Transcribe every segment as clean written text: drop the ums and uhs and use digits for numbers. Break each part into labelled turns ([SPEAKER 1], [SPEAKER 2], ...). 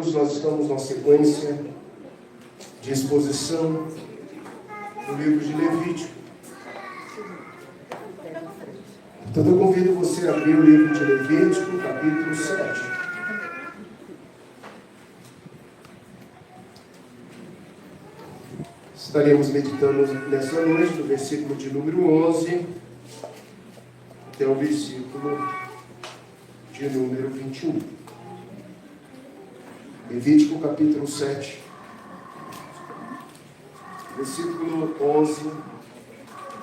[SPEAKER 1] queridos, nós estamos numa sequência de exposição do livro de Levítico. Então eu convido você a abrir o livro de Levítico, capítulo 7. Estaremos meditando nessa noite do versículo de número 11 até o versículo de número 21. Levítico capítulo 7, versículo 11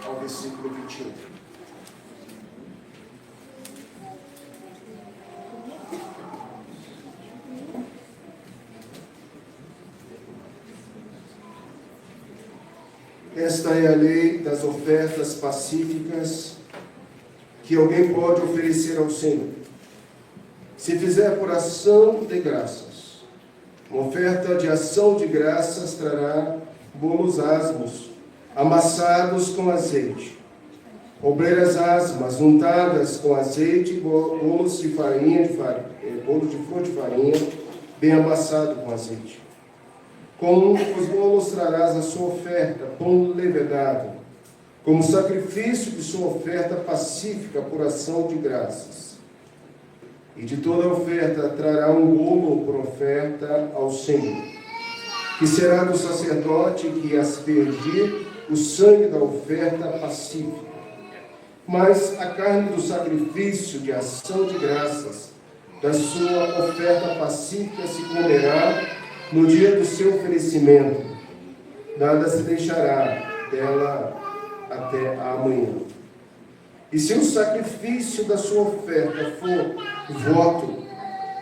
[SPEAKER 1] ao versículo 21. Esta é a lei das ofertas pacíficas que alguém pode oferecer ao Senhor. Se fizer por ação de graças, uma oferta de ação de graças trará bolos asmos, amassados com azeite, obreiras asmas, untadas com azeite, bolos de farinha, bolo de flor de farinha, bem amassado com azeite. Com os bolos trarás a sua oferta, pão levedado, como sacrifício de sua oferta pacífica por ação de graças. E de toda a oferta trará um bolo por oferta ao Senhor, que será do sacerdote que aspergir o sangue da oferta pacífica. Mas a carne do sacrifício de ação de graças, da sua oferta pacífica, se comerá no dia do seu oferecimento. Nada se deixará dela até amanhã. E se o sacrifício da sua oferta for voto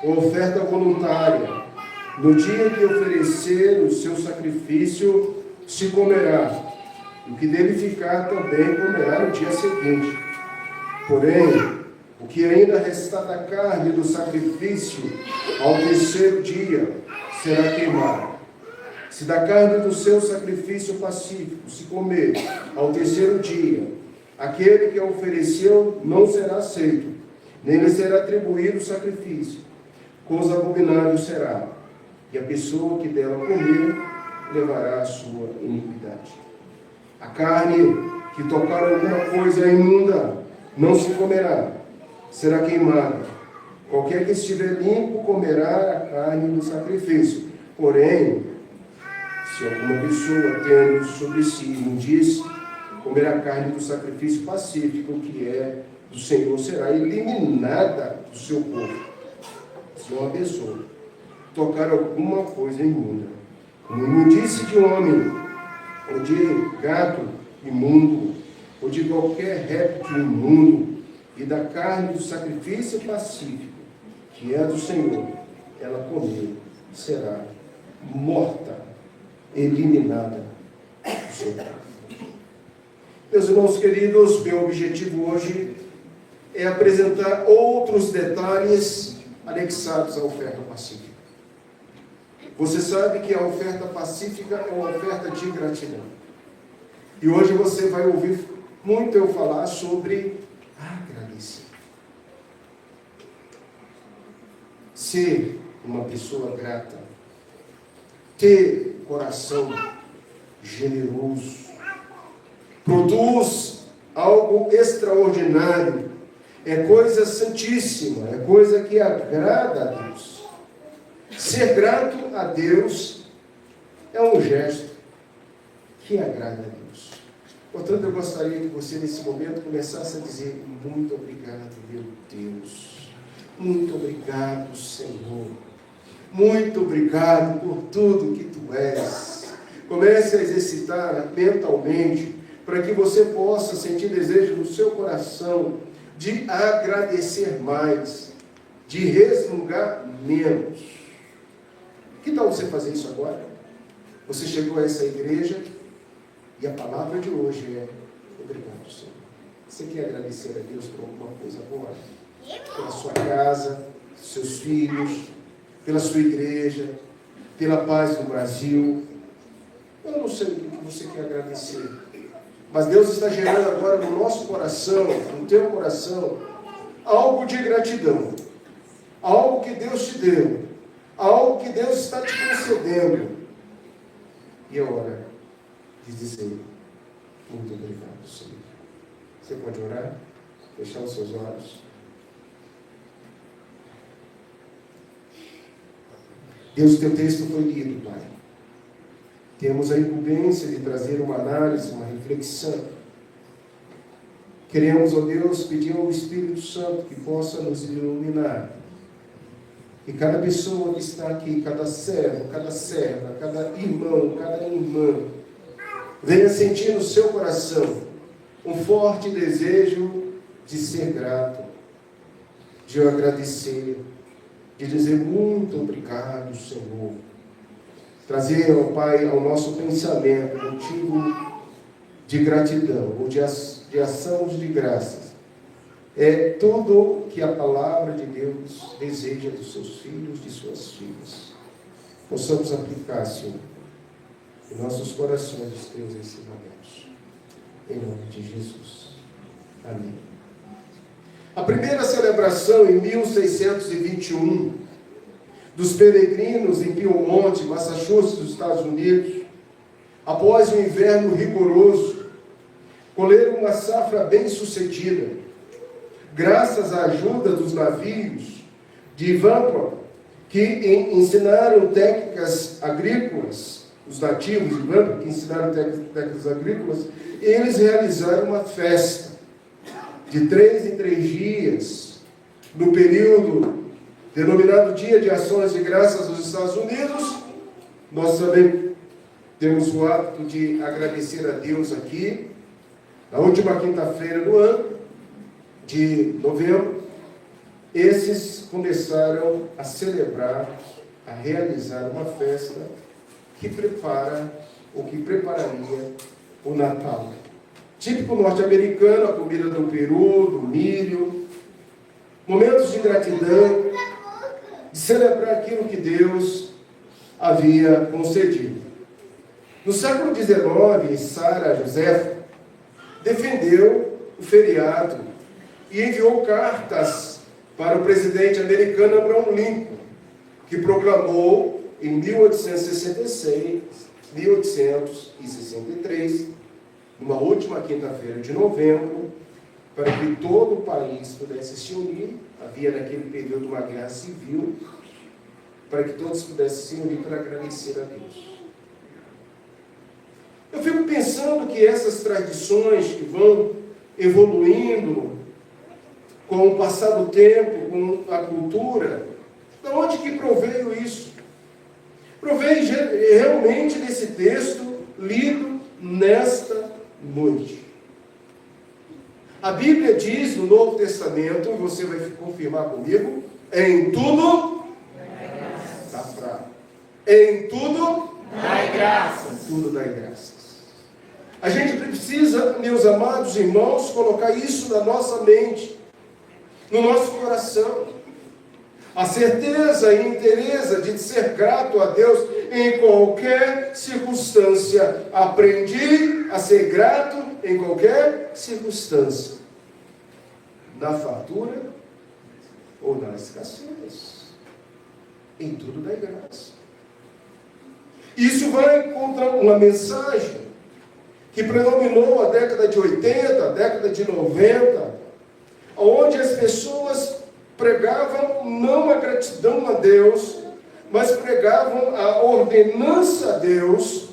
[SPEAKER 1] ou oferta voluntária, no dia de oferecer o seu sacrifício, se comerá. O que dele ficar também comerá no dia seguinte. Porém, o que ainda restar da carne do sacrifício ao terceiro dia será queimado. Se da carne do seu sacrifício pacífico se comer ao terceiro dia, aquele que a ofereceu não será aceito, nem lhe será atribuído o sacrifício. Coisa abominável será, e a pessoa que dela comer levará a sua iniquidade. A carne que tocar alguma coisa imunda não se comerá, será queimada. Qualquer que estiver limpo comerá a carne do sacrifício. Porém, se alguma pessoa tendo sobre si imundície, comer a carne do sacrifício pacífico, que é do Senhor, será eliminada do seu corpo. Se uma pessoa tocar alguma coisa imunda, como imundície de homem, ou de gato imundo, ou de qualquer réptil imundo, e da carne do sacrifício pacífico, que é do Senhor, ela comer, será morta, eliminada do seu corpo. Meus irmãos queridos, meu objetivo hoje é apresentar outros detalhes anexados à oferta pacífica. Você sabe que a oferta pacífica é uma oferta de gratidão. E hoje você vai ouvir muito eu falar sobre agradecer. Ser uma pessoa grata, ter coração generoso, produz algo extraordinário, é coisa santíssima, é coisa que agrada a Deus. Ser grato a Deus é um gesto que agrada a Deus. Portanto, eu gostaria que você, nesse momento, começasse a dizer: muito obrigado, meu Deus. Muito obrigado, Senhor. Muito obrigado por tudo que Tu és. Comece a exercitar mentalmente, para que você possa sentir desejo no seu coração de agradecer mais, de resmungar menos. Que tal você fazer isso agora? Você chegou a essa igreja e a palavra de hoje é: obrigado, Senhor. Você quer agradecer a Deus por alguma coisa boa? Pela sua casa, seus filhos, pela sua igreja, pela paz no Brasil. Eu não sei o que você quer agradecer, mas Deus está gerando agora no nosso coração, no teu coração, algo de gratidão, algo que Deus te deu, algo que Deus está te concedendo. E é hora de dizer: muito obrigado, Senhor. Você pode orar? Fechar os seus olhos. Deus, teu texto foi lido, Pai. Temos a incumbência de trazer uma análise, uma reflexão. Queremos, ó Deus, pedir ao Espírito Santo que possa nos iluminar. E cada pessoa que está aqui, cada servo, cada serva, cada irmão, cada irmã, venha sentir no seu coração um forte desejo de ser grato, de agradecer, de dizer muito obrigado, Senhor. Trazer, ó Pai, ao nosso pensamento motivo de gratidão, ou de ação de graças. É tudo que a palavra de Deus deseja dos seus filhos, de suas filhas. Possamos aplicar, Senhor, em nossos corações os teus ensinamentos. Em nome de Jesus. Amém. A primeira celebração em 1621 dos peregrinos em Pyrmont, Massachusetts, nos Estados Unidos, após um inverno rigoroso, colheram uma safra bem-sucedida, graças à ajuda dos navios de Vancouver, que ensinaram técnicas agrícolas, os nativos de Vancouver, que ensinaram técnicas agrícolas, e eles realizaram uma festa de 3 em 3 dias, no período denominado Dia de Ações de Graças dos Estados Unidos. Nós também temos o hábito de agradecer a Deus aqui, na última quinta-feira do ano, de novembro. Esses começaram a celebrar, a realizar uma festa que prepara, ou que prepararia o Natal. Típico norte-americano, a comida do peru, do milho, momentos de gratidão, de celebrar aquilo que Deus havia concedido. No século XIX, Sarah Joseph defendeu o feriado e enviou cartas para o presidente americano Abraham Lincoln, que proclamou em 1863, numa última quinta-feira de novembro, para que todo o país pudesse se unir. Havia naquele período uma guerra civil, para que todos pudessem se unir para agradecer a Deus. Eu fico pensando que essas tradições que vão evoluindo com o passar do tempo, com a cultura, de onde que proveio isso? Proveio realmente desse texto lido nesta noite. A Bíblia diz no Novo Testamento, e você vai confirmar comigo, em tudo dá fraco. Em tudo
[SPEAKER 2] dai graças.
[SPEAKER 1] Tudo dai graças. A gente precisa, meus amados irmãos, colocar isso na nossa mente, no nosso coração. A certeza e inteireza de ser grato a Deus em qualquer circunstância. Aprendi a ser grato em qualquer circunstância. Na fartura ou na escassez. Em tudo dai graça. Isso vai contra uma mensagem que predominou a década de 80, a década de 90, onde as pessoas pregavam não a gratidão a Deus, mas pregavam a ordenança a Deus.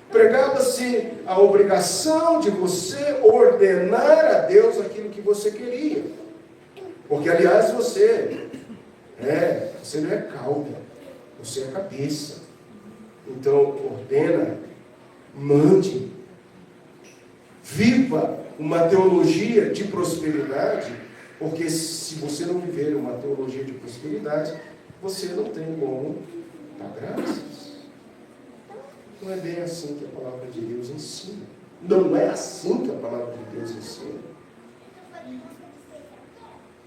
[SPEAKER 1] Pregava-se a obrigação de você ordenar a Deus aquilo que você queria. Porque, aliás, você não é cauda, você é cabeça. Então, ordena, mande, viva uma teologia de prosperidade, porque se você não viver uma teologia de prosperidade, você não tem como dar graças. Não é bem assim que a palavra de Deus ensina. Não é assim que a palavra de Deus ensina.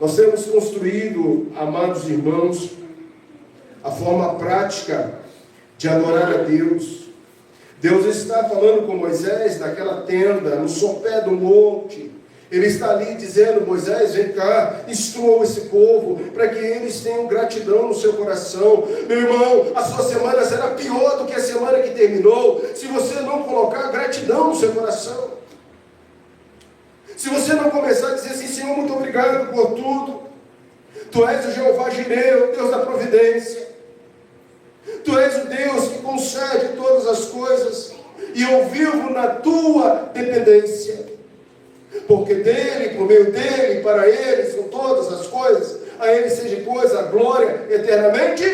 [SPEAKER 1] Nós temos construído, amados irmãos, a forma prática de adorar a Deus. Deus está falando com Moisés naquela tenda, no sopé do monte. Ele está ali dizendo: Moisés, vem cá, instrua esse povo, para que eles tenham gratidão no seu coração. Meu irmão, a sua semana será pior do que a semana que terminou, se você não colocar gratidão no seu coração. Se você não começar a dizer assim: Senhor, muito obrigado por tudo. Tu és o Jeová Jireh, o Deus da providência. Tu és o Deus que concede todas as coisas, e eu vivo na tua dependência. Porque dele, por meio dele, para ele são todas as coisas, a ele seja coisa, a glória eternamente.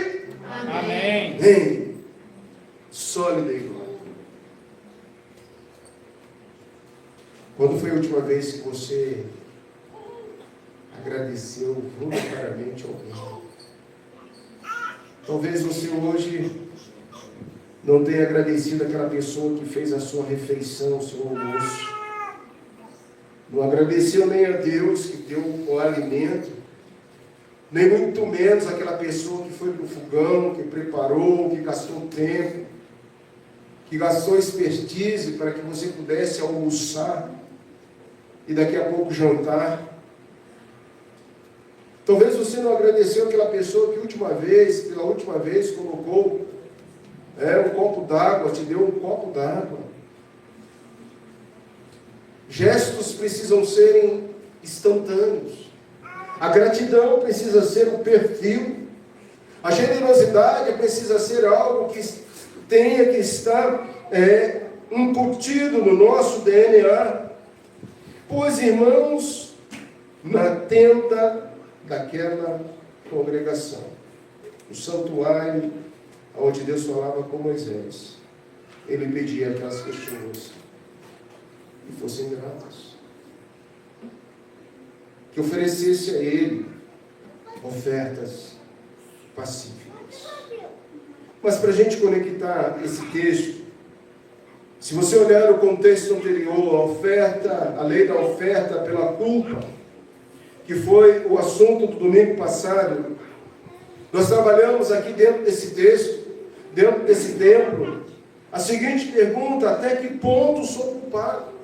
[SPEAKER 2] Amém.
[SPEAKER 1] Amém. Sólida e glória. Quando foi a última vez que você agradeceu voluntariamente a alguém? Talvez você hoje não tenha agradecido aquela pessoa que fez a sua refeição, o seu almoço. Não agradeceu nem a Deus que deu o alimento, nem muito menos aquela pessoa que foi para o fogão, que preparou, que gastou tempo, que gastou expertise para que você pudesse almoçar e daqui a pouco jantar. Talvez você não agradeceu aquela pessoa que pela última vez colocou um copo d'água, te deu um copo d'água. Gestos precisam serem instantâneos. A gratidão precisa ser um perfil. A generosidade precisa ser algo que tenha que estar incutido no nosso DNA. Pois, irmãos, na tenda daquela congregação, o santuário onde Deus falava com Moisés, ele pedia para as pessoas que fossem gratas, que oferecesse a ele ofertas pacíficas. Mas para a gente conectar esse texto, se você olhar o contexto anterior, a lei da oferta pela culpa, que foi o assunto do domingo passado, nós trabalhamos aqui dentro desse texto, dentro desse templo, a seguinte pergunta: até que ponto sou culpado?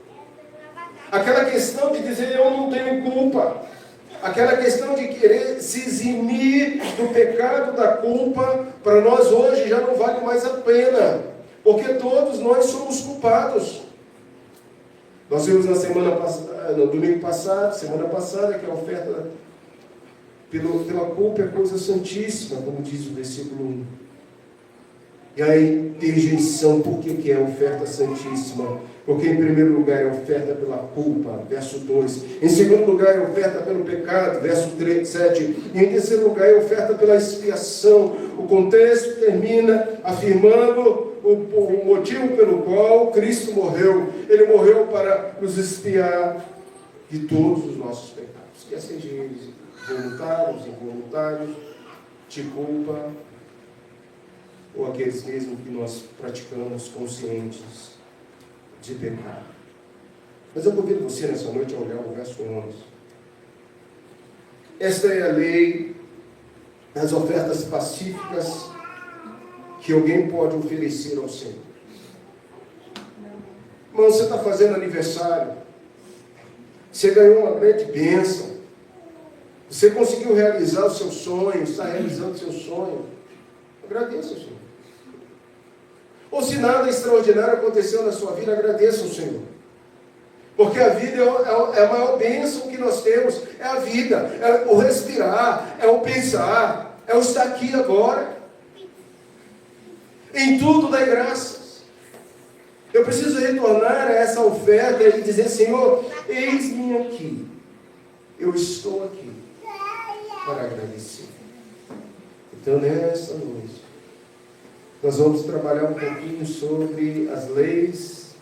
[SPEAKER 1] Aquela questão de dizer eu não tenho culpa, aquela questão de querer se eximir do pecado da culpa, para nós hoje já não vale mais a pena, porque todos nós somos culpados. Nós vimos no domingo passado, semana passada, que a oferta pela culpa é coisa santíssima, como diz o versículo 1. E aí, interjeição, por que é a oferta santíssima? Porque em primeiro lugar é oferta pela culpa, verso 2. Em segundo lugar é oferta pelo pecado, verso 7. E em terceiro lugar é oferta pela expiação. O contexto termina afirmando o motivo pelo qual Cristo morreu. Ele morreu para nos expiar de todos os nossos pecados, quer sejam eles voluntários, involuntários, de culpa, ou aqueles mesmo que nós praticamos conscientes de pecado. Mas eu convido você nessa noite a olhar o verso 11. Esta é a lei das ofertas pacíficas que alguém pode oferecer ao Senhor. Irmão, você está fazendo aniversário, você ganhou uma grande bênção, você conseguiu realizar o seu sonho, está realizando o seu sonho, agradeça ao Senhor. Ou se nada extraordinário aconteceu na sua vida, agradeça ao Senhor. Porque a vida é a maior bênção que nós temos. É a vida, é o respirar, é o pensar, é o estar aqui agora. Em tudo dai graças. Eu preciso retornar a essa oferta e dizer: Senhor, eis-me aqui. Eu estou aqui para agradecer. Então, nessa noite, nós vamos trabalhar um pouquinho sobre as leis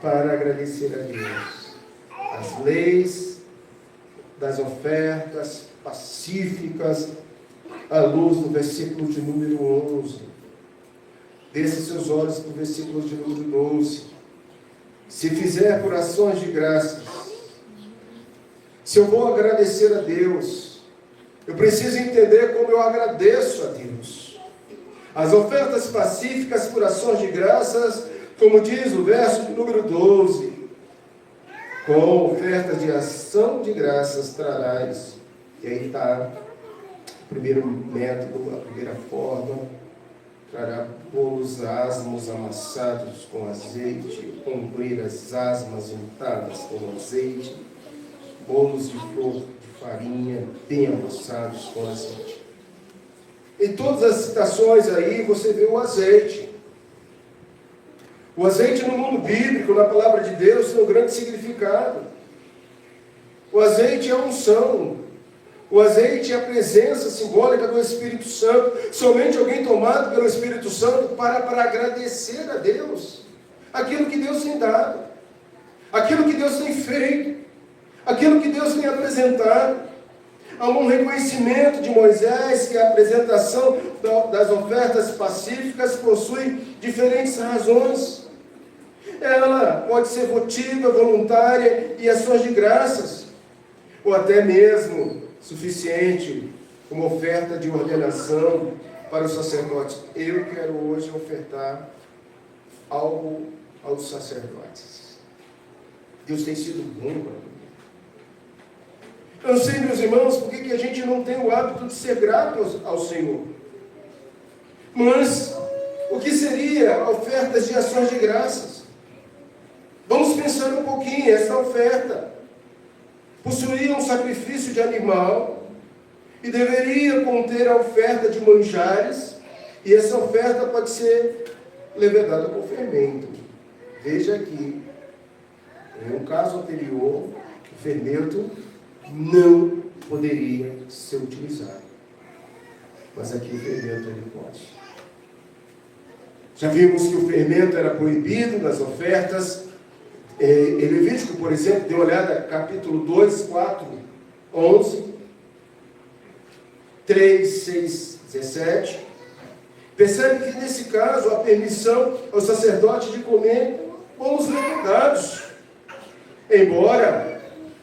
[SPEAKER 1] para agradecer a Deus. As leis das ofertas pacíficas, à luz do versículo de número 11. Desce seus olhos para o versículo de número 12. Se fizer por ações de graças, se eu vou agradecer a Deus, eu preciso entender como eu agradeço a Deus. As ofertas pacíficas por ações de graças, como diz o verso de número 12, Com ofertas de ação de graças trarás. E aí está o primeiro método, a primeira forma. Trará bolos asmos amassados com azeite, ombreiras asmas untadas com azeite, bolos de flor de farinha bem amassados com azeite. Em todas as citações aí você vê o azeite. O azeite no mundo bíblico, na palavra de Deus, tem um grande significado. O azeite é a unção. O azeite é a presença simbólica do Espírito Santo. Somente alguém tomado pelo Espírito Santo para agradecer a Deus aquilo que Deus tem dado, aquilo que Deus tem feito, aquilo que Deus tem apresentado. Há um reconhecimento de Moisés que a apresentação das ofertas pacíficas possui diferentes razões. Ela pode ser votiva, voluntária e ações de graças, ou até mesmo suficiente como oferta de ordenação para os sacerdotes. Eu quero hoje ofertar algo aos sacerdotes. Deus tem sido bom para mim. Eu não sei, meus irmãos, por que a gente não tem o hábito de ser grato ao Senhor. Mas o que seria ofertas de ações de graças? Vamos pensar um pouquinho. Essa oferta possuía um sacrifício de animal e deveria conter a oferta de manjares, e essa oferta pode ser levedada com fermento. Veja aqui, em um caso anterior, o fermento não poderia ser utilizado, mas aqui o fermento ele pode. Já vimos que o fermento era proibido nas ofertas. Em Levítico, por exemplo, dê uma olhada, capítulo 2, 4, 11, 3, 6, 17. Percebe que nesse caso a permissão ao sacerdote de comer bolos levedados, embora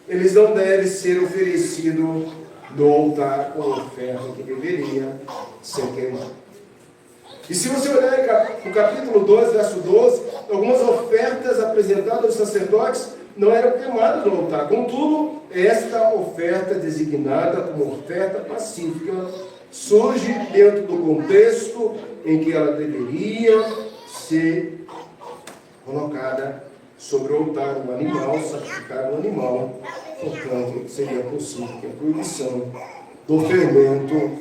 [SPEAKER 1] eles não devem ser oferecidos no altar com oferta que deveria ser queimada. E se você olhar no capítulo 2, verso 12, algumas ofertas apresentadas aos sacerdotes não eram queimadas no altar. Contudo, esta oferta designada como oferta pacífica surge dentro do contexto em que ela deveria ser colocada sobre o altar um animal, sacrificar um animal. Portanto, seria possível que a proibição do fermento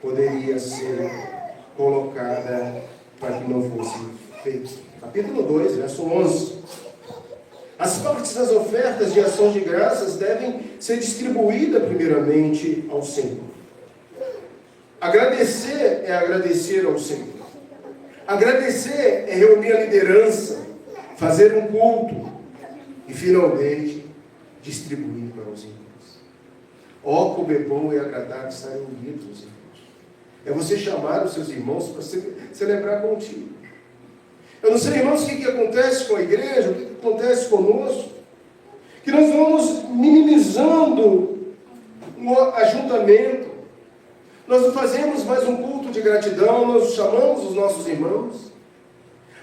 [SPEAKER 1] poderia ser colocada para que não fosse feito. Capítulo 2, verso 11. As partes das ofertas de ação de graças devem ser distribuídas primeiramente ao Senhor. Agradecer é agradecer ao Senhor. Agradecer é reunir a liderança, fazer um culto e, finalmente, distribuir para os irmãos. Ó, como é bom e agradável estarem unidos, irmãos. É você chamar os seus irmãos para celebrar contigo. Eu não sei, irmãos, o que acontece com a igreja, o que acontece conosco, que nós vamos minimizando o ajuntamento. Nós não fazemos mais um culto de gratidão, nós chamamos os nossos irmãos.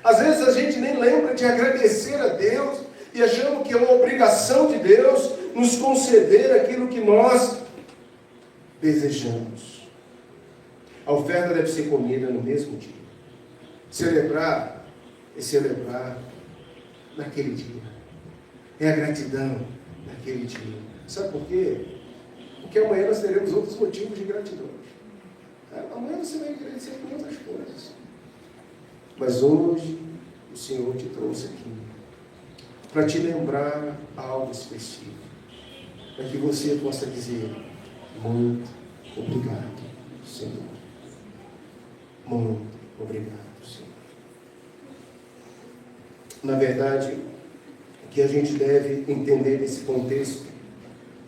[SPEAKER 1] Às vezes a gente nem lembra de agradecer a Deus e achamos que é uma obrigação de Deus nos conceder aquilo que nós desejamos. A oferta deve ser comida no mesmo dia. Celebrar é celebrar naquele dia. É a gratidão naquele dia. Sabe por quê? Porque amanhã nós teremos outros motivos de gratidão. Amanhã você vai agradecer por outras coisas. Mas hoje o Senhor te trouxe aqui para te lembrar algo específico. Para que você possa dizer: muito obrigado, Senhor. Muito obrigado, Senhor. Na verdade, o que a gente deve entender nesse contexto,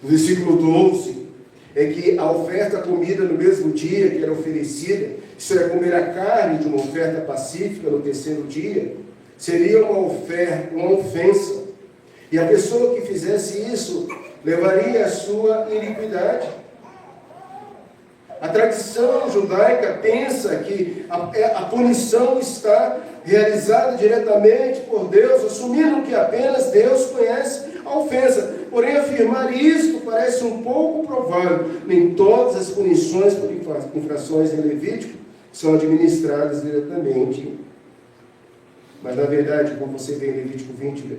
[SPEAKER 1] no versículo 12, é que a oferta comida no mesmo dia que era oferecida, isso é, comer a carne de uma oferta pacífica no terceiro dia, seria uma ofensa. E a pessoa que fizesse isso levaria a sua iniquidade. A tradição judaica pensa que a punição está realizada diretamente por Deus, assumindo que apenas Deus conhece a ofensa. Porém, afirmar isto parece um pouco provável. Nem todas as punições por infrações em Levítico são administradas diretamente. Mas, na verdade, como você vê em Levítico 20,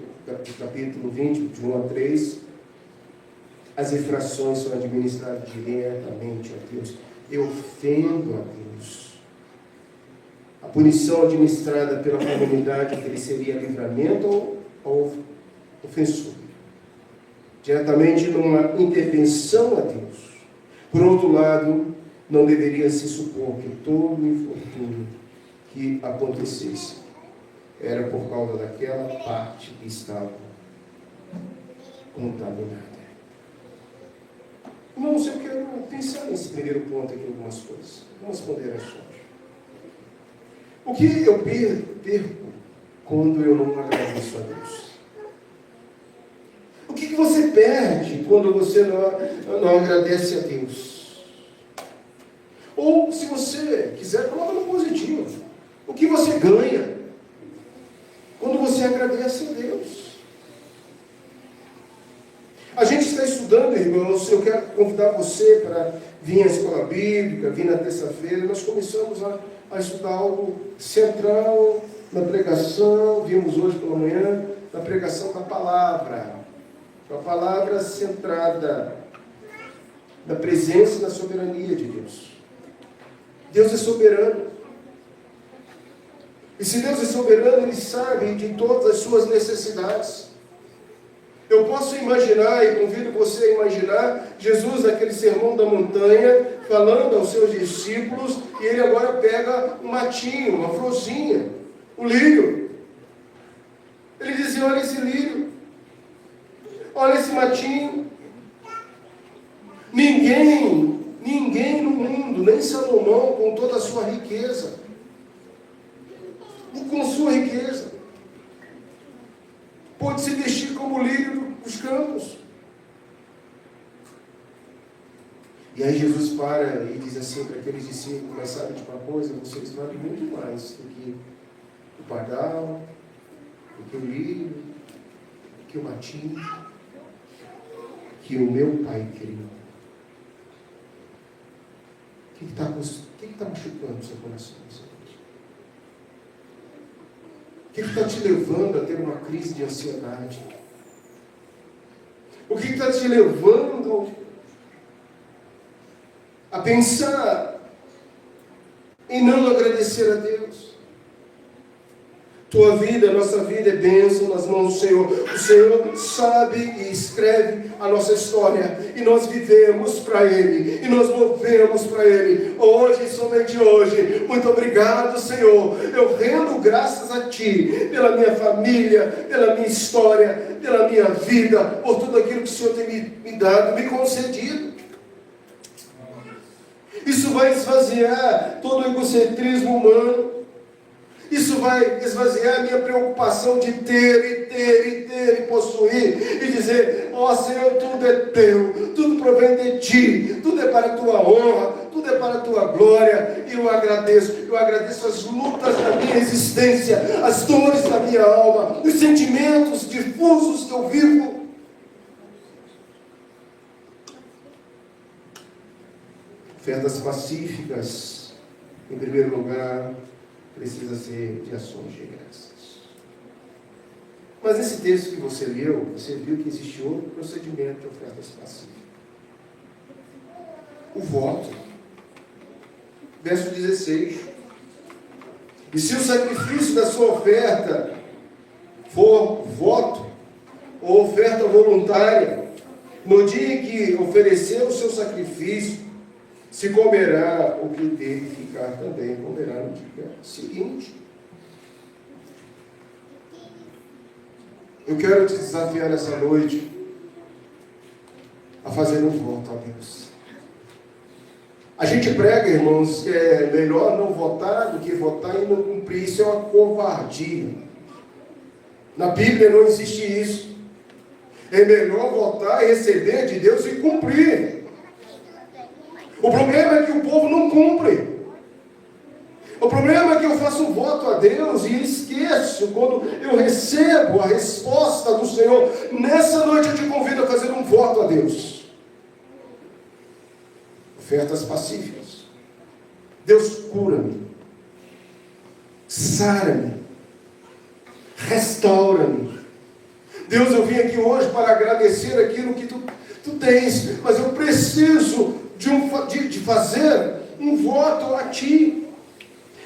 [SPEAKER 1] capítulo 20, de 1 a 3, as infrações são administradas diretamente a Deus. Eu ofendo a Deus. A punição administrada pela comunidade ofereceria livramento ao ofensor, diretamente numa intervenção a Deus. Por outro lado, não deveria se supor que todo infortúnio que acontecesse era por causa daquela parte que estava contaminada. Irmãos, eu quero pensar nesse primeiro ponto aqui, algumas coisas, algumas ponderações. O que eu perco quando eu não agradeço a Deus? O que você perde quando você não agradece a Deus? Ou, se você quiser, coloca no positivo. O que você ganha quando você agradece a Deus? A gente está estudando, irmãos, eu quero convidar você para vir à escola bíblica, vir na terça-feira. Nós começamos a estudar algo central na pregação, vimos hoje pela manhã, na pregação da palavra. A palavra centrada na presença e na soberania de Deus. Deus é soberano. E se Deus é soberano, Ele sabe de todas as suas necessidades. Eu posso imaginar, e convido você a imaginar, Jesus naquele sermão da montanha, falando aos seus discípulos, e Ele agora pega um matinho, uma florzinha, um lírio. Ele dizia, olha esse lírio, olha esse matinho. Ninguém no mundo, nem Salomão, com toda a sua riqueza, com sua riqueza, pode se vestir como o lírio dos campos. E aí Jesus para e diz assim para aqueles discípulos, mas sabe de uma coisa, vocês valem muito mais do que o pardal, do que o lírio, do que o matinho, que o meu Pai criou. O que está machucando o seu coração? O que está te levando a ter uma crise de ansiedade? O que está te levando a pensar em não agradecer a Deus? Tua vida, nossa vida é bênção nas mãos do Senhor. O Senhor sabe e escreve a nossa história. E nós vivemos para Ele. E nós movemos para Ele. Hoje, somente hoje. Muito obrigado, Senhor. Eu rendo graças a Ti. Pela minha família, pela minha história, pela minha vida. Por tudo aquilo que o Senhor tem me dado, me concedido. Isso vai esvaziar todo o egocentrismo humano. Isso vai esvaziar a minha preocupação de ter e possuir. E dizer, ó Senhor, tudo é Teu, tudo provém de Ti, tudo é para a Tua honra, tudo é para a Tua glória. E eu agradeço as lutas da minha existência, as dores da minha alma, os sentimentos difusos que eu vivo. Ofertas pacíficas, em primeiro lugar, precisa ser de ações de graças. Mas nesse texto que você leu, você viu que existe outro procedimento de ofertas pacíficas. O voto. Verso 16. E se o sacrifício da sua oferta for voto ou oferta voluntária, no dia em que ofereceu o seu sacrifício, se comerá o que dele ficar também, comerá no dia seguinte. Eu quero te desafiar nessa noite a fazer um voto a Deus. A gente prega, irmãos, que é melhor não votar do que votar e não cumprir. Isso é uma covardia. Na Bíblia não existe isso. É melhor votar e receber de Deus e cumprir. O problema é que o povo não cumpre. O problema é que eu faço um voto a Deus e esqueço comércio, quando eu recebo a resposta do Senhor, nessa noite eu te convido a fazer um voto a Deus. Ofertas pacíficas. Deus, cura-me, sara-me, restaura-me. Deus, eu vim aqui hoje para agradecer aquilo que tu tens, mas eu preciso de fazer um voto a Ti.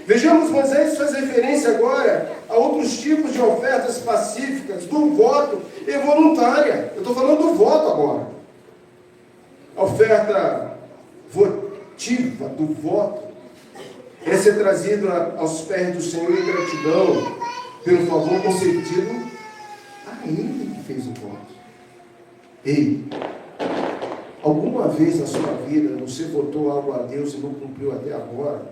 [SPEAKER 1] Vejamos, Moisés faz referência agora a outros tipos de ofertas pacíficas, do voto e voluntária. Eu estou falando do voto agora. A oferta votiva, do voto, essa é trazida aos pés do Senhor em gratidão pelo favor concedido a Ele que fez o voto. Ei, alguma vez na sua vida você votou algo a Deus e não cumpriu até agora?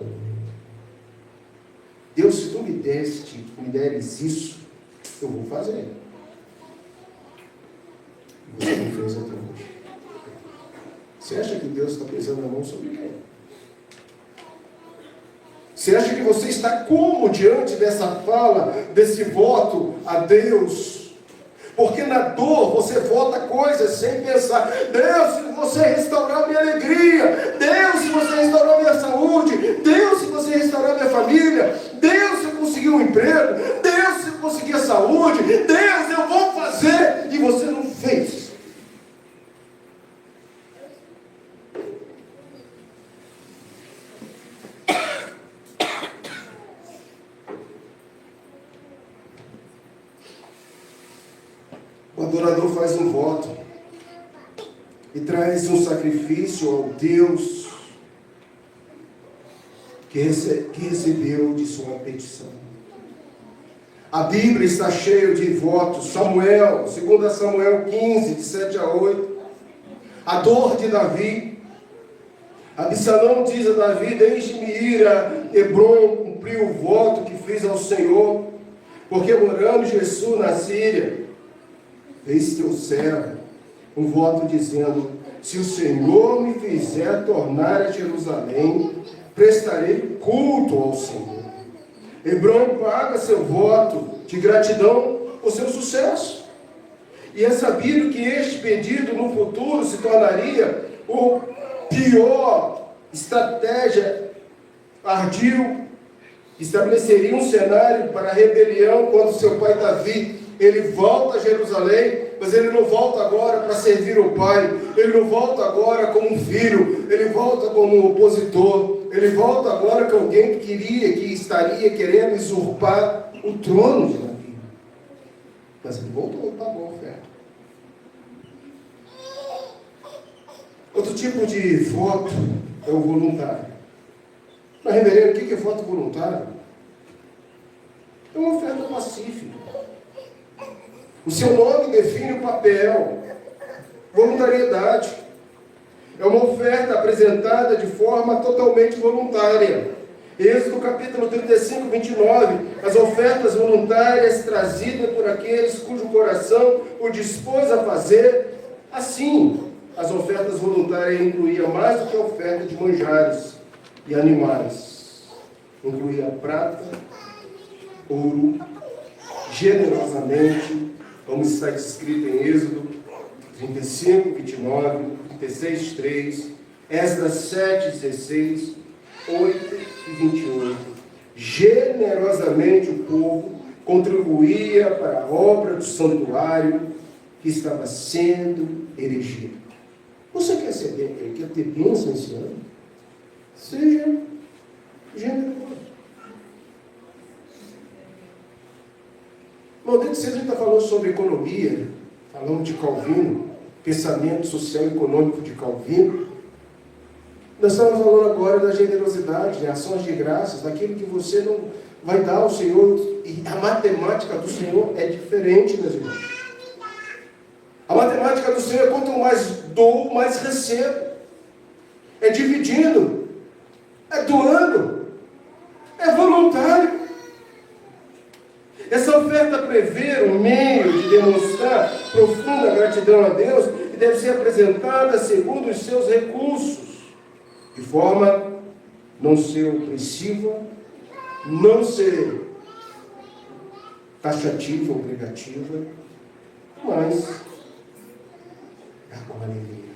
[SPEAKER 1] Deus, se tu me deres isso, eu vou fazer. Você não fez até hoje. Você acha que Deus está pesando a mão sobre quem? Você acha que você está como diante dessa fala, desse voto a Deus? Porque na dor você vota coisas sem pensar. Deus, se você restaurar minha alegria. Deus, se você restaurar minha saúde. Deus, se você restaurar minha família. Deus, se eu conseguir um emprego. Deus, se eu conseguir a saúde. Deus, eu vou fazer. E você não fez. O adorador faz um voto e traz um sacrifício ao Deus que recebeu de sua petição. A Bíblia está cheia de votos. Samuel, 2 Samuel 15, de 7 a 8. A dor de Davi. Absalão diz a Davi: deixe-me ir a Hebrom cumprir o voto que fiz ao Senhor, porque morando Jesus na Síria. Eis teu servo, um voto dizendo: se o Senhor me fizer tornar a Jerusalém, prestarei culto ao Senhor. Hebrom paga seu voto de gratidão por seu sucesso. E é sabido que este pedido no futuro se tornaria o pior estratégia ardil. Estabeleceria um cenário para a rebelião quando seu pai Davi ele volta a Jerusalém, mas ele não volta agora para servir o pai, ele não volta agora como um filho, ele volta como um opositor, ele volta agora com alguém que estaria querendo usurpar o trono de Davi. Mas ele voltou e pagou a oferta. Outro tipo de voto é o voluntário. Mas, reverendo, o que é voto voluntário? É uma oferta pacífica. O seu nome define o papel. Voluntariedade. É uma oferta apresentada de forma totalmente voluntária. Êxodo capítulo 35, 29. As ofertas voluntárias trazidas por aqueles cujo coração o dispôs a fazer. Assim, as ofertas voluntárias incluíam mais do que a oferta de manjares e animais. Incluía prata, ouro, generosamente, como está descrito em Êxodo 35, 29, 36, 3, Esdras 7, 16, 8 e 28. Generosamente o povo contribuía para a obra do santuário que estava sendo erigido. Você quer ter bênção esse ano? Seja generoso. Maldito seja, a gente está falando sobre economia, falando de Calvino, pensamento social e econômico de Calvino. Nós estamos falando agora da generosidade, de ações de graças, daquilo que você não vai dar ao Senhor. E a matemática do Senhor é diferente, meus irmãos. A matemática do Senhor é quanto mais dou, mais recebo. É dividindo, é doando, é voluntário. Essa oferta prevê um meio de demonstrar profunda gratidão a Deus e deve ser apresentada segundo os seus recursos, de forma não ser opressiva, não ser taxativa, obrigativa, mas é com alegria.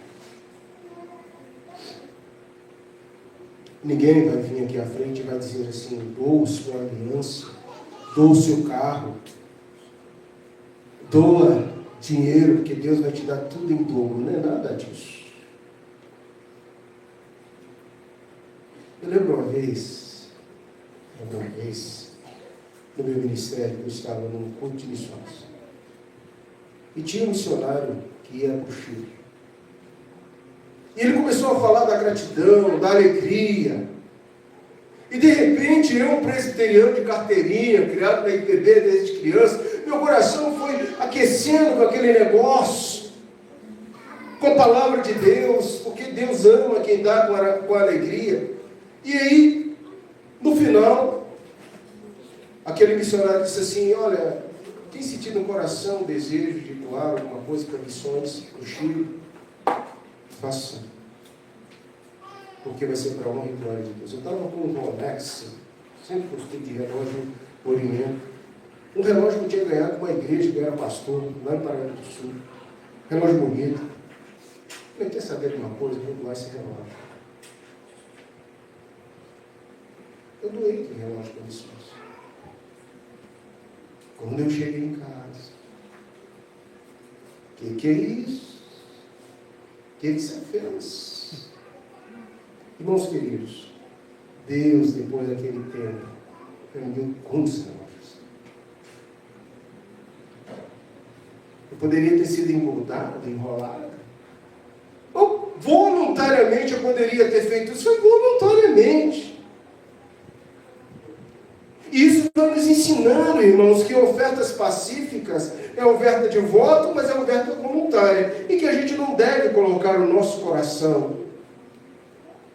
[SPEAKER 1] Ninguém vai vir aqui à frente e vai dizer assim: doa sua aliança, doa o seu carro, doa dinheiro, porque Deus vai te dar tudo em dobro. Não é nada disso. Eu lembro uma vez, no meu ministério, eu estava num culto de missões. E tinha um missionário que ia para o Chile. E ele começou a falar da gratidão, da alegria. E de repente, eu, um presbiteriano de carteirinha, criado na IPB desde criança, meu coração foi aquecendo com aquele negócio, com a palavra de Deus, porque Deus ama quem dá com alegria. E aí, no final, aquele missionário disse assim: olha, tem sentido no coração o desejo de doar alguma coisa para missões no Chile? Faça, porque vai ser para a honra e glória de Deus. Eu estava com um Rolex, sempre gostei de relógio ouriento, um relógio que eu tinha ganhado com uma igreja que eu era pastor, lá no Paraná do Sul, relógio bonito. Eu quer saber de uma coisa, eu vou doar esse relógio. Eu doei aquele relógio para missões. Quando eu cheguei em casa, que é isso? O que você fez? Irmãos queridos, Deus, depois daquele tempo, vendeu quantos relógios? Eu poderia ter sido engordado, enrolado. Ou voluntariamente eu poderia ter feito isso. Foi voluntariamente. Isso está nos ensinando, irmãos, que ofertas pacíficas é oferta de voto, mas é oferta voluntária. E que a gente não deve colocar o nosso coração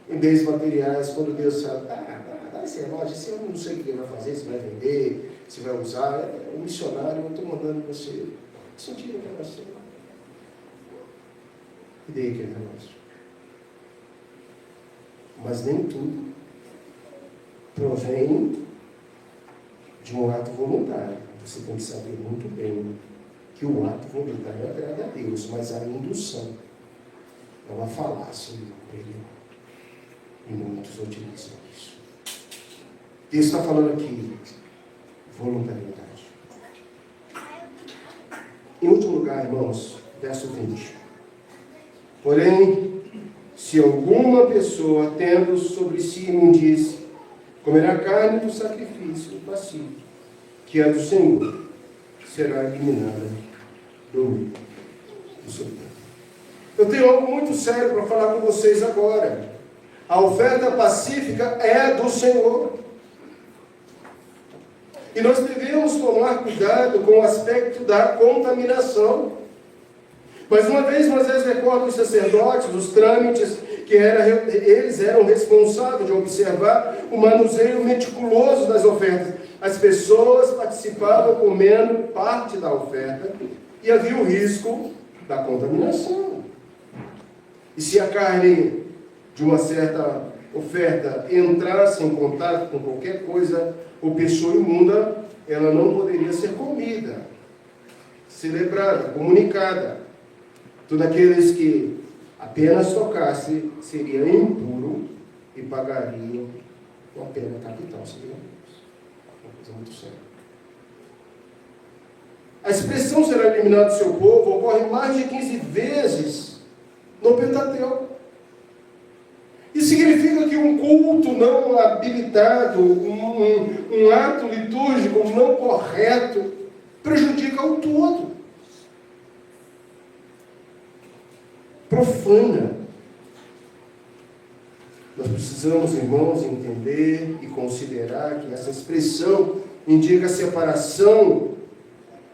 [SPEAKER 1] em bens materiais, quando Deus fala: dá esse relógio, esse eu não sei o que ele vai fazer, se vai vender, se vai usar. É um missionário, eu estou mandando você. Sentir o coração. E dei aquele relógio. Mas nem tudo provém de um ato voluntário. Você tem que saber muito bem que o ato voluntário agrada a Deus, mas a indução é uma falácia interior. E muitos utilizam isso. Deus está falando aqui, voluntariedade. Em último lugar, irmãos, verso 20. Porém, se alguma pessoa, tendo sobre si imundície, comerá carne do sacrifício pacífico, que é do Senhor, será eliminada do meio do seu tempo. Eu tenho algo muito sério para falar com vocês agora. A oferta pacífica é do Senhor. E nós devemos tomar cuidado com o aspecto da contaminação. Mas uma vez, recordo os sacerdotes, os trâmites, que eles eram responsáveis de observar o manuseio meticuloso das ofertas. As pessoas participavam comendo parte da oferta e havia o risco da contaminação. E se a carne de uma certa oferta entrasse em contato com qualquer coisa ou pessoa imunda, ela não poderia ser comida, celebrada, comunicada. Todos aqueles que apenas tocasse seria impuro e pagariam com a pena capital. Seria uma coisa muito séria. A expressão será eliminada do seu povo ocorre mais de 15 vezes no Pentateuco. Isso significa que um culto não habilitado, um ato litúrgico não correto, prejudica o todo. Profana. Nós precisamos, irmãos, entender e considerar que essa expressão indica a separação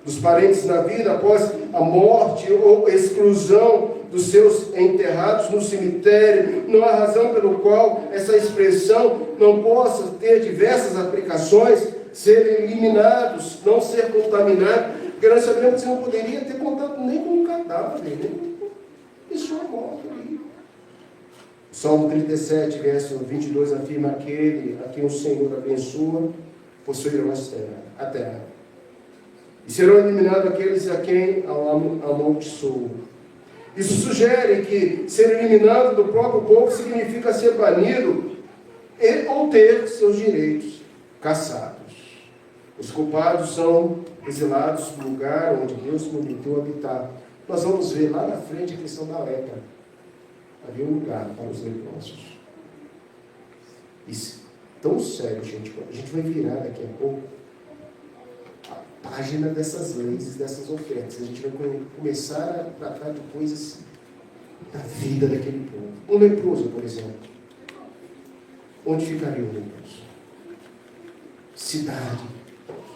[SPEAKER 1] dos parentes na vida após a morte ou exclusão dos seus enterrados no cemitério. Não há razão pelo qual essa expressão não possa ter diversas aplicações, ser eliminados, não ser contaminados, porque nós sabemos que você não poderia ter contato nem com um cadáver, nem com pessoa morta ali. Salmo 37, verso 22 afirma: aquele a quem o Senhor abençoa, possuirão a terra. E serão eliminados aqueles a quem amaldiçoou. Isso sugere que ser eliminado do próprio povo significa ser banido ou ter seus direitos cassados. Os culpados são exilados do lugar onde Deus prometeu habitar. Nós vamos ver lá na frente a questão da lepra. Havia um lugar para os leprosos. Isso é tão sério, gente. A gente vai virar daqui a pouco a página dessas leis e dessas ofertas. A gente vai começar a tratar de coisas da vida daquele povo. Um leproso, por exemplo. Onde ficaria o leproso? Cidade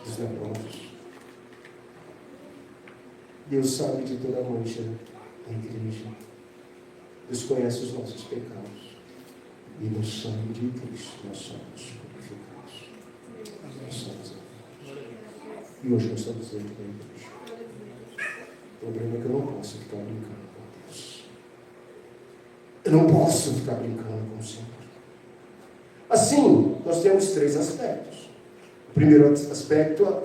[SPEAKER 1] dos leprosos. Deus sabe de toda a mancha da igreja. Deus conhece os nossos pecados. E no sangue de Cristo nós somos purificados. Nós somos amados. E hoje nós estamos dentro da igreja. O problema é que eu não posso ficar brincando com Deus. Eu não posso ficar brincando com o Senhor. Assim, nós temos 3 aspectos. O primeiro aspecto,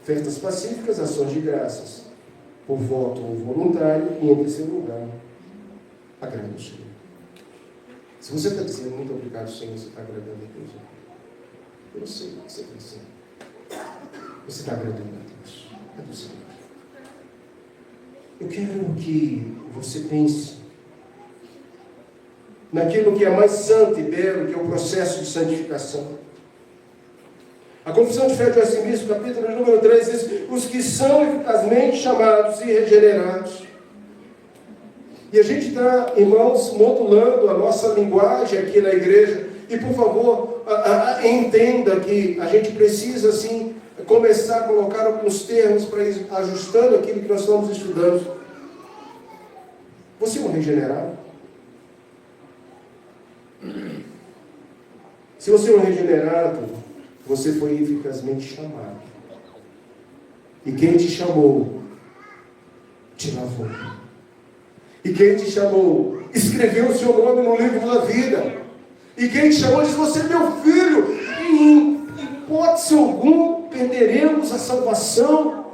[SPEAKER 1] festas pacíficas, ações de graças, por voto ou voluntário, e em terceiro lugar, agrada o Senhor. Se você está dizendo muito obrigado, Senhor, você está agradando a Deus. Eu não sei o que você está dizendo. Você está agradando a Deus. É do Senhor. Eu quero que você pense naquilo que é mais santo e belo, que é o processo de santificação. A Confissão de Fé de Westminster, capítulo número 3, diz: os que são eficazmente chamados e regenerados. E a gente está, irmãos, modulando a nossa linguagem aqui na igreja. E, por favor, entenda que a gente precisa, assim, começar a colocar alguns termos para ir ajustando aquilo que nós estamos estudando. Você é um regenerado? Se você é um regenerado, você foi eficazmente chamado. E quem te chamou, te lavou. E quem te chamou, escreveu o seu nome no livro da vida. E quem te chamou, disse: você é meu filho. Em hipótese alguma, perderemos a salvação.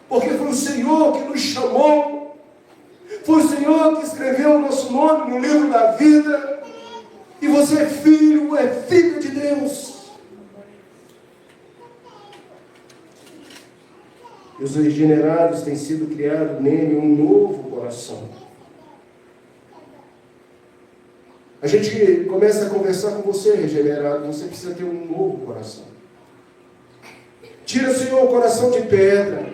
[SPEAKER 1] Porque foi o Senhor que nos chamou. Foi o Senhor que escreveu o nosso nome no livro da vida. E você é filho, é filha de Deus. E os regenerados têm sido criado nele um novo coração. A gente começa a conversar com você, regenerado, você precisa ter um novo coração. Tira, Senhor, o coração de pedra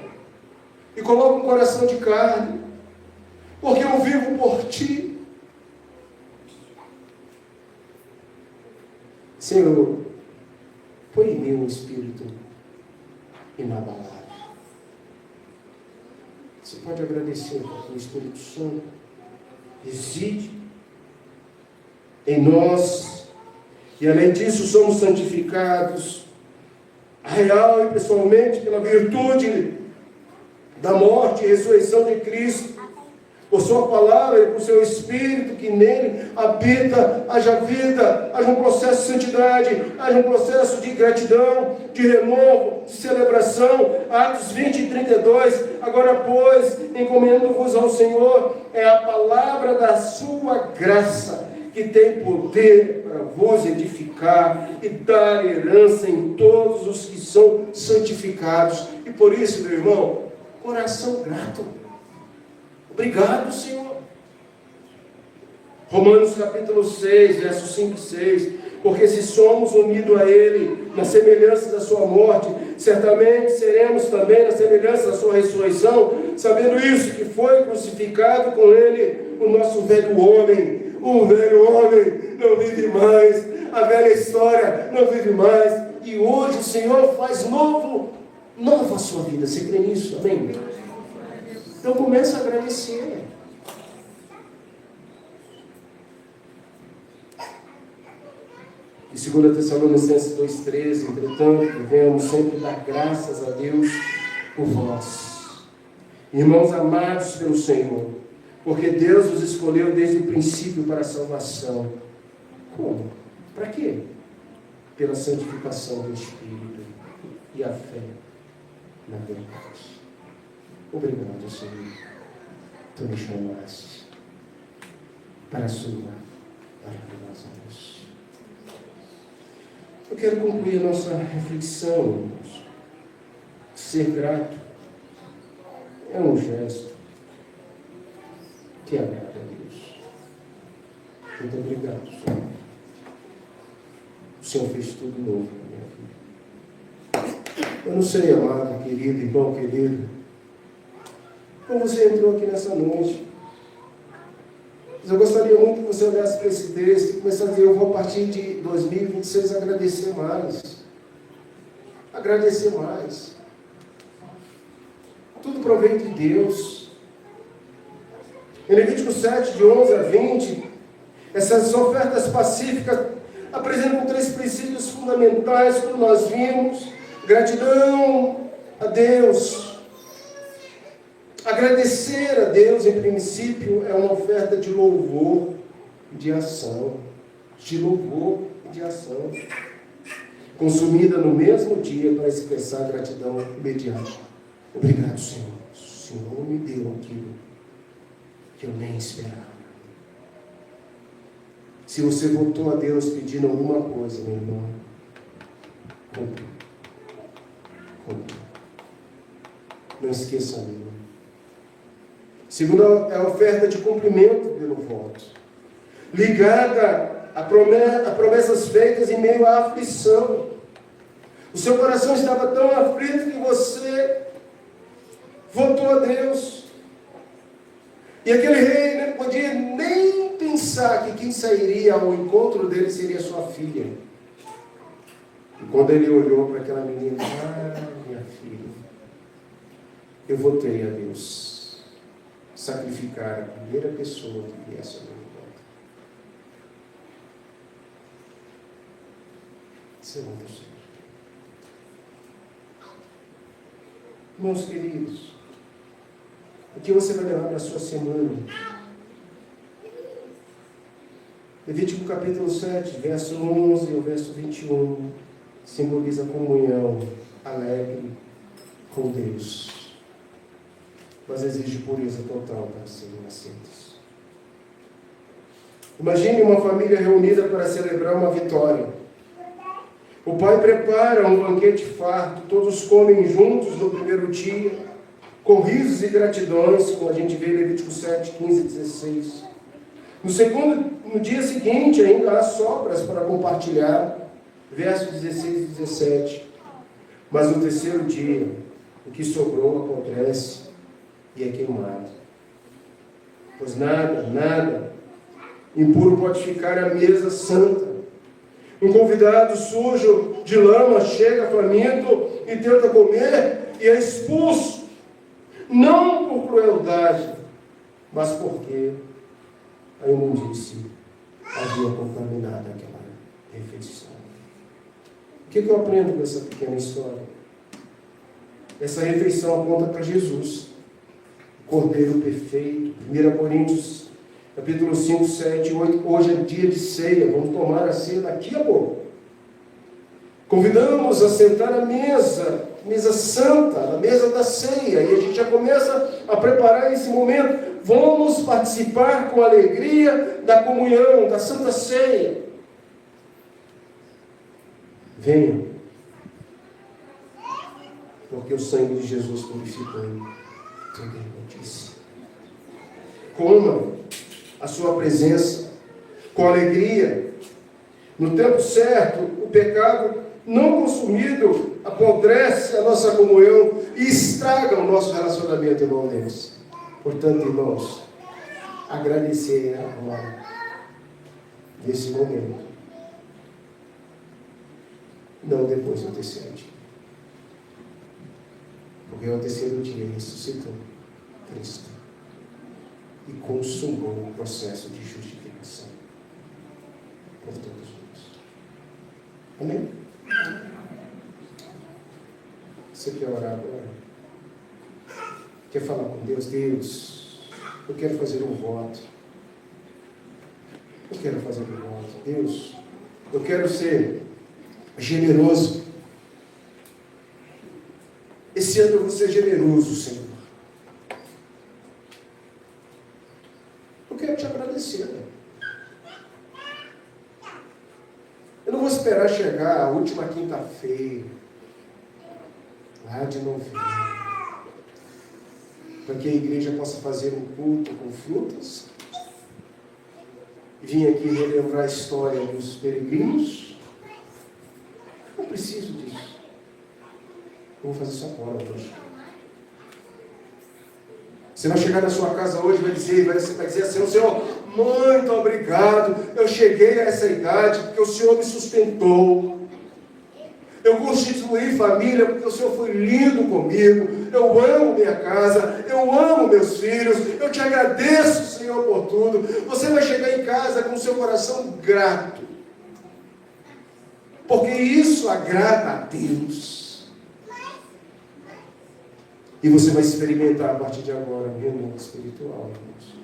[SPEAKER 1] e coloca um coração de carne, porque eu vivo por Ti. Senhor, põe em mim um espírito inabalável. Você pode agradecer ao Espírito Santo. Reside em nós. E além disso, somos santificados, real e pessoalmente, pela virtude da morte e ressurreição de Cristo. Por sua palavra e por seu Espírito que nele habita, haja vida, haja um processo de santidade, haja um processo de gratidão, de renovo, de celebração. Atos 20 e 32, agora pois, encomendo-vos ao Senhor, é a palavra da sua graça, que tem poder para vos edificar e dar herança em todos os que são santificados. E por isso, meu irmão, coração grato. Obrigado, Senhor. Romanos capítulo 6, versos 5 e 6. Porque se somos unidos a Ele na semelhança da sua morte, certamente seremos também na semelhança da sua ressurreição, sabendo isso, que foi crucificado com Ele o nosso velho homem. O velho homem não vive mais, a velha história não vive mais, e hoje o Senhor faz nova a sua vida. Você crê nisso? Amém? Então começa a agradecer. E 2 Tessalonicenses 2,13, entretanto, devemos sempre dar graças a Deus por vós, irmãos amados pelo Senhor, porque Deus os escolheu desde o princípio para a salvação. Como? Para quê? Pela santificação do Espírito e a fé na verdade. Obrigado, Senhor. Tu me chamaste para a sua maravilhosa luz. Eu quero concluir a nossa reflexão, irmãos. Ser grato é um gesto que agrada a Deus. Muito obrigado, Senhor. O Senhor fez tudo novo na minha vida. Eu não sei, amado, querido, irmão querido, como você entrou aqui nessa noite. Mas eu gostaria muito que você olhasse para esse texto e começasse a dizer: eu vou, a partir de 2026, agradecer mais. Agradecer mais. Tudo provém de Deus. Em Levítico 7, de 11 a 20, essas ofertas pacíficas apresentam 3 princípios fundamentais, como nós vimos: gratidão a Deus. Agradecer a Deus, em princípio, é uma oferta de louvor e de ação. De louvor e de ação. Consumida no mesmo dia para expressar gratidão imediata. Obrigado, Senhor. O Senhor me deu aquilo que eu nem esperava. Se você voltou a Deus pedindo alguma coisa, meu irmão, cumpra. Cumpra. Não esqueça, amigo. Segunda é a oferta de cumprimento pelo voto, ligada a promessas feitas em meio à aflição. O seu coração estava tão aflito que você votou a Deus. E aquele rei não podia nem pensar que quem sairia ao encontro dele seria sua filha. E quando ele olhou para aquela menina: minha filha, eu votei a Deus sacrificar a primeira pessoa que viesse a minha volta. Isso é muito sério. Irmãos queridos, o que você vai levar para a sua semana? Levítico capítulo 7, verso 11 ao verso 21, simboliza a comunhão alegre com Deus, mas exige pureza total para serem aceitos. Imagine uma família reunida para celebrar uma vitória. O pai prepara um banquete farto, todos comem juntos no primeiro dia, com risos e gratidões, como a gente vê em Levítico 7, 15 e 16. No dia seguinte, ainda há sobras para compartilhar, versos 16 e 17. Mas no terceiro dia, o que sobrou apodrece e é queimado. Pois nada impuro pode ficar à mesa santa. Um convidado sujo de lama chega faminto e tenta comer e é expulso, não por crueldade, mas porque a imundície havia contaminado aquela refeição. O que eu aprendo com essa pequena história? Essa refeição aponta para Jesus, o Cordeiro perfeito. 1 Coríntios, capítulo 5, 7, 8. Hoje é dia de ceia, vamos tomar a ceia daqui a pouco. Convidamos a sentar à mesa santa, a mesa da ceia, e a gente já começa a preparar esse momento. Vamos participar com alegria da comunhão, da Santa Ceia. Venham, porque o sangue de Jesus purificou toda injustiça. Coma a sua presença com alegria. No tempo certo, o pecado não consumido apodrece a nossa comunhão e estraga o nosso relacionamento, irmão Deus. Portanto, irmãos, agradecer agora, nesse momento, não depois do terceiro dia. Porque ao terceiro dia ressuscitou Cristo e consumou o processo de justificação por todos nós. Amém? Você quer orar agora? Quer falar com Deus? Deus, eu quero fazer um voto. Eu quero fazer um voto. Deus, eu quero ser generoso. Esse ano eu vou ser generoso, Senhor. Eu quero te agradecer. Eu não vou esperar chegar a última quinta-feira, lá de novembro, para que a igreja possa fazer um culto com frutas. Vim aqui relembrar a história dos peregrinos. Não preciso disso. Eu vou fazer isso agora, hoje. Você vai chegar na sua casa hoje e vai dizer assim: Senhor, muito obrigado. Eu cheguei a essa idade porque o Senhor me sustentou. Eu constituí família porque o Senhor foi lindo comigo. Eu amo minha casa, eu amo meus filhos. Eu te agradeço, Senhor, por tudo. Você vai chegar em casa com o seu coração grato, porque isso agrada a Deus. E você vai experimentar a partir de agora um renovo espiritual, irmãos.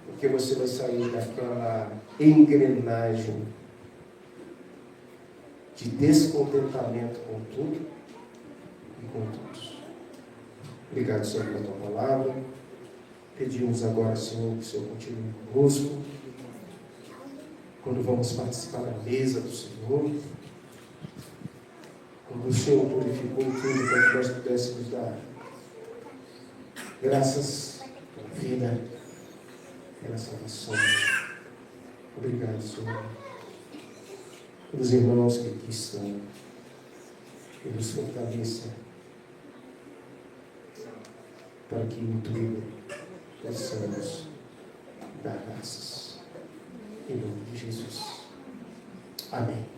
[SPEAKER 1] Porque você vai sair daquela engrenagem de descontentamento com tudo e com todos. Obrigado, Senhor, pela tua palavra. Pedimos agora, Senhor, que o Senhor continue conosco quando vamos participar da mesa do Senhor. Quando o Senhor purificou tudo para que nós pudéssemos dar graças pela vida, pela salvação. Obrigado, Senhor. Pelos irmãos que aqui estão, que nos fortaleça, para que em tudo possamos dar graças. Em nome de Jesus. Amém.